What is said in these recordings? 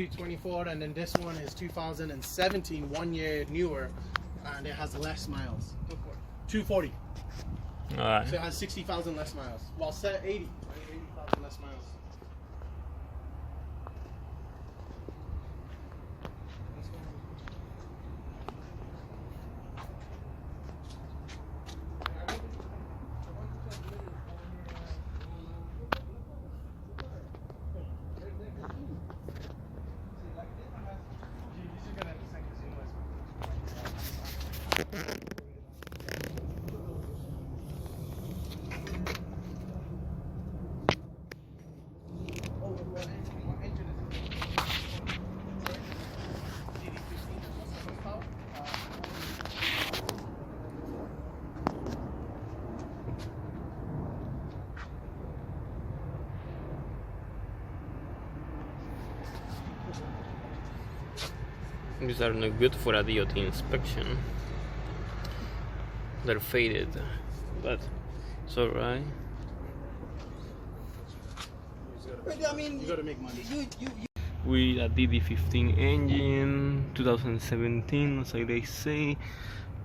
2024, and then this one is 2017, 1 year newer, and it has less miles. 240. All right. So it has 60,000 less miles. Well, set 80. 80,000 less miles. These are not good for a DOT inspection. They're faded, but it's alright. I mean, you gotta make money. With a DD15 engine, 2017, as they say.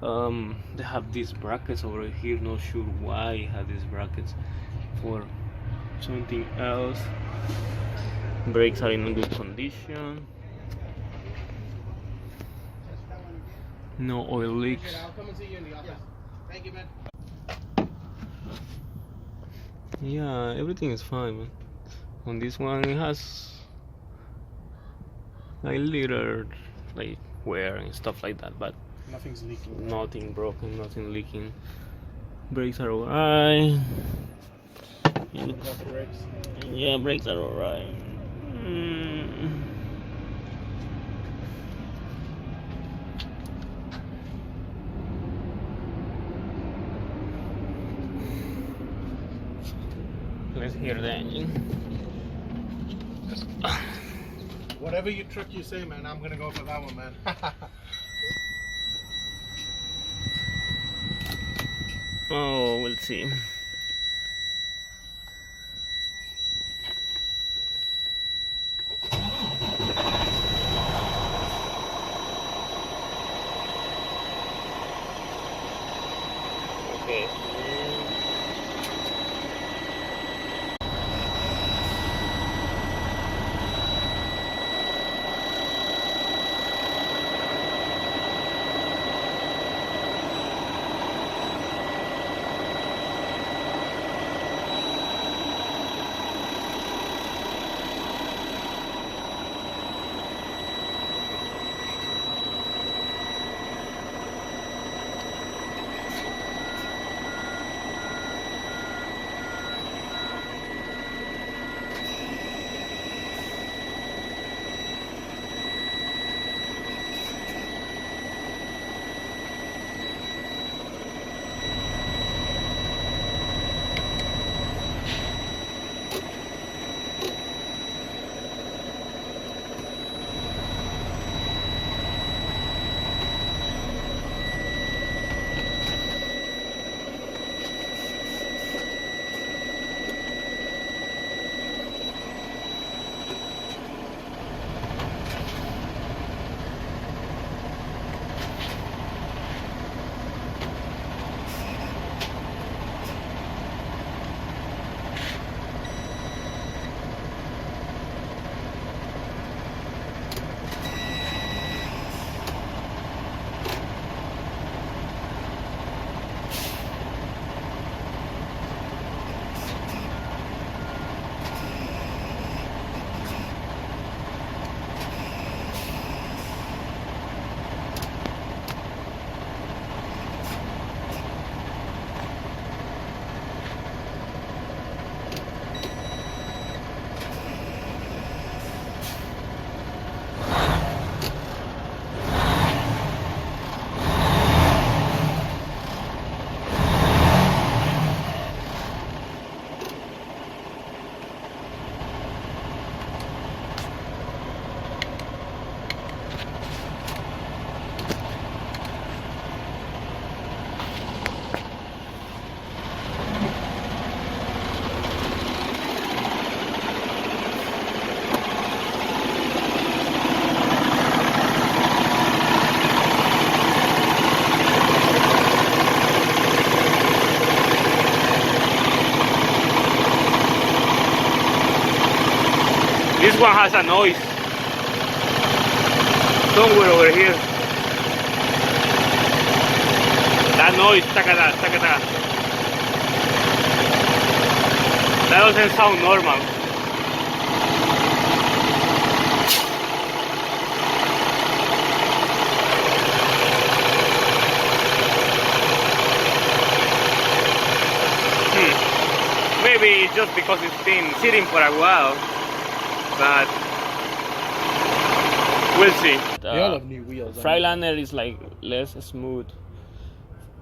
They have these brackets over here. Not sure why it had these brackets for something else. Brakes are in good condition. No oil leaks. I'll come and see you in the office. Thank you, man. Yeah, everything is fine, man. On this one, it has like little like wear and stuff like that, but Nothing's leaking. nothing broken, nothing leaking. Brakes are alright. Yeah, brakes are alright. Let's hear the engine. Whatever you trick you say, man, I'm gonna go for that one, man. Oh, we'll see. Okay. This one has a noise somewhere over here. That noise, taka-da, taka-da. That doesn't sound normal. Maybe it's just because it's been sitting for a while, but we'll see. They all have new wheels. Freightliner is like less smooth.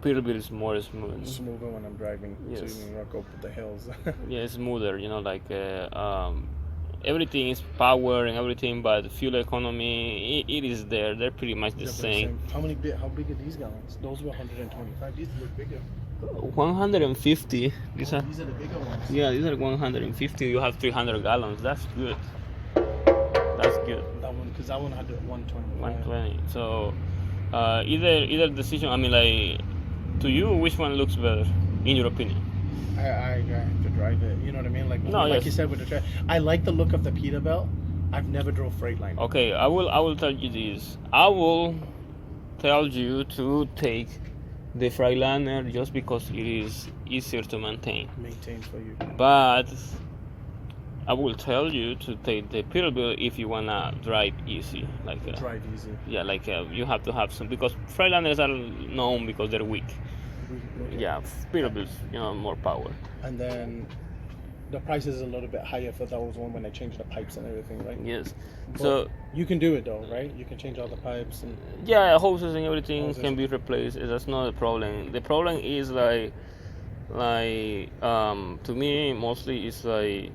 Peterbilt is more smooth. Smoother when I'm driving, Yes. so you can rock up the hills. Yeah, it's smoother. You know, like everything is power and everything, but fuel economy, it is there. They're pretty much the same. How big are these gallons? Those were 125. These look bigger. 150. These are These are the bigger ones. Yeah, these are 150. You have 300 gallons. That's good. That's good. That one, because that one had 120. 120. So either decision. I mean, like, to you, which one looks better, in your opinion? I have to drive it. You know what I mean? Like, No, like yes. you said with the track. I like the look of the Peterbilt. I've never drove Freightliner. Okay, I will tell you this. I will tell you to take the Freightliner just because it is easier to maintain. Maintained for you. But I will tell you to take the Peterbilt if you wanna drive easy, like Drive easy. yeah, like you have to have some, because Freightliners are known because they're weak. Yeah, Peterbilts, you know, more power. And then the price is a little bit higher for those one when they change the pipes and everything, right? Yes. But So you can do it though, right? You can change all the pipes and yeah, hoses and everything Hoses. can be replaced. That's not a problem. The problem is like to me mostly it's like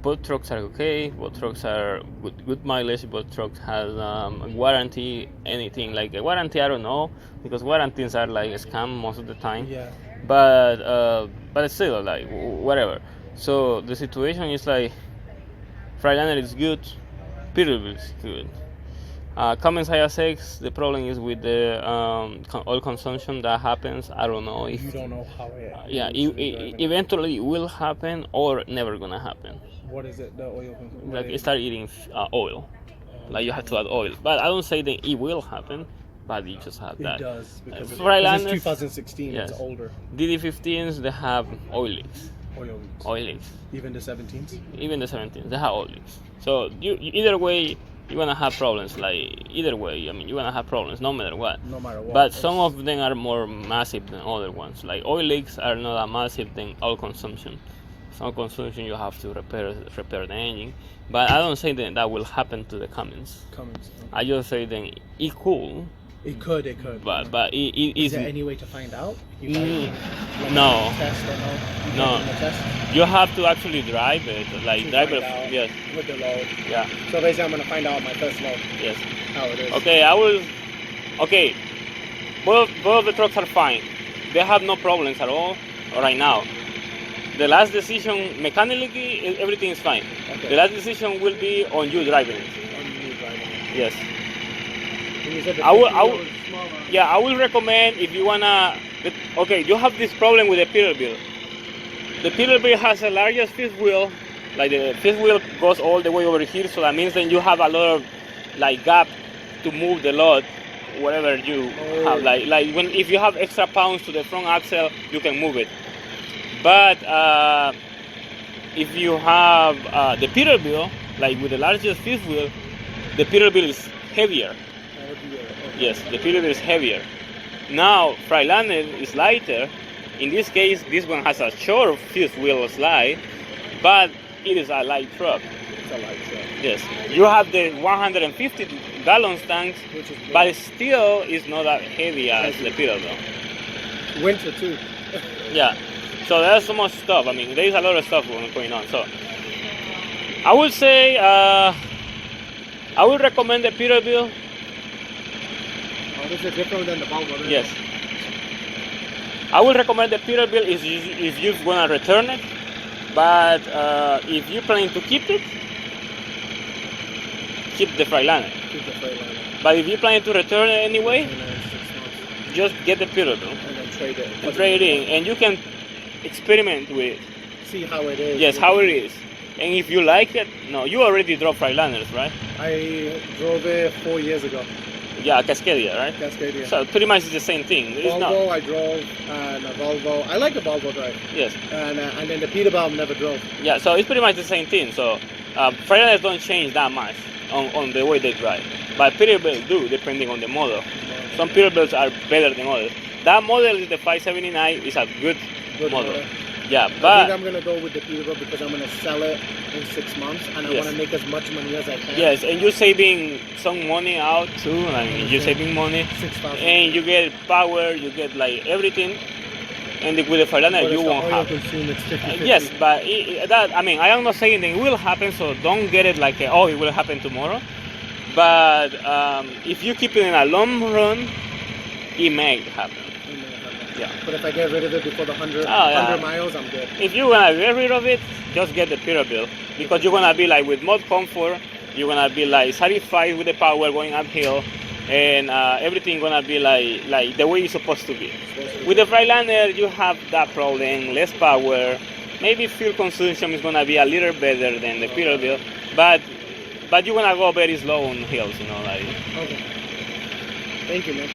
both trucks are okay. Both trucks are good mileage. Both trucks has a warranty. Anything like a warranty, I don't know, because warranties are like a scam most of the time. yeah. But it's still like whatever. So the situation is like Freightliner is good, Peterbilt is good. Cummins ISX, the problem is with the oil consumption that happens. I don't know if You don't know how it. yeah, eventually it will happen or never gonna happen. What is it? The oil. Like it start eating oil, like you have to add oil. But I don't say that it will happen, but you just have It that. does because Freightliner- it's 2016. Yes. It's older. DD15s they have oil leaks. Oil leaks. Oil leaks. Even the 17s. Even the 17s they have oil leaks. So you either way you're gonna have problems. Like either way, I mean you're gonna have problems no matter what. No matter what. But some of them are more massive than other ones. Like oil leaks are not as massive than oil consumption. Some consumption you have to repair the engine. But I don't say that will happen to the Cummins. Cummins. I just say that it could. It could. But it Is is there any way to find out? no. Test or no? You No. can test You have to actually drive it. Like to drive find it. out Yes. with the load. Yeah. So basically, I'm gonna find out on my first load Yes. how it is. Okay. I will. Okay. Both of the trucks are fine. They have no problems at all right now. The last decision mechanically everything is fine. Okay. The last decision will be on you driving it. On you driving it. Yes. And you said the I will- 50 I will- was smaller. Yeah, I will recommend if you wanna. Okay, you have this problem with the Peterbilt. The Peterbilt has a largest fifth wheel. Like the fifth wheel goes all the way over here, so that means then you have a lot of like gap to move the load, whatever you have. Like when if you have extra pounds to the front axle, you can move it. But if you have the Peterbilt, like with the largest fifth wheel, the Peterbilt is heavier. Yes, the Peterbilt is heavier. Now, Freightliner is lighter. In this case, this one has a short fifth wheel slide, but it is a light truck. It's a light truck. Yes, you have the 150 gallon tanks, Which is good. but it still is not that heavy as the Peterbilt. Winter too. Yeah, so there's so much stuff. I mean, there's a lot of stuff going on. So, I would say, I would recommend the Peterbilt. Oh, this is different than the Volvo. Isn't Yes. it? I would recommend the Peterbilt if you want to return it, but if you plan to keep it, keep the Freightliner. Keep the Freightliner. But if you plan to return it anyway, And then 6 months. just get the Peterbilt And then trade it. and trade it in, and you can experiment with it. See how it is. Yes, how it is. And if you like it, no, you already drove freightliners, right? I drove it 4 years ago. Yeah, Cascadia, right? Cascadia. So pretty much it's the same thing. It's Volvo, not. I drove, and a Volvo. I like a Volvo drive. Yes. And then the Peterbilt never drove. Yeah, so it's pretty much the same thing. So freightliners don't change that much on the way they drive, but peterbilts do, depending on the model. Some peterbilts are better than others. That model is the 579. It's a good model. Yeah, but I think I'm gonna go with the Peterbilt because I'm gonna sell it in 6 months, and I Yes. want to make as much money as I can. yes, and you're saving some money out too. I mean, you're saving money, 6,000. and you get power, you get like everything. And with the Freightliner, you won't have. It's 50/50. Yes, but I mean, I am not saying that it will happen, so don't get it like, oh, it will happen tomorrow. But if you keep it in a long run, it may happen. Yeah. But if I get rid of it before the 100 yeah. miles, I'm good. If you wanna get rid of it, just get the Peterbilt, because you're gonna be like with more comfort. You're gonna be like satisfied with the power going uphill, and everything gonna be like the way it's supposed to be. With the Freightliner, you have that problem, less power. Maybe fuel consumption is gonna be a little better than the Peterbilt, but you're gonna go very slow on hills, you know, like. Okay. Thank you, man.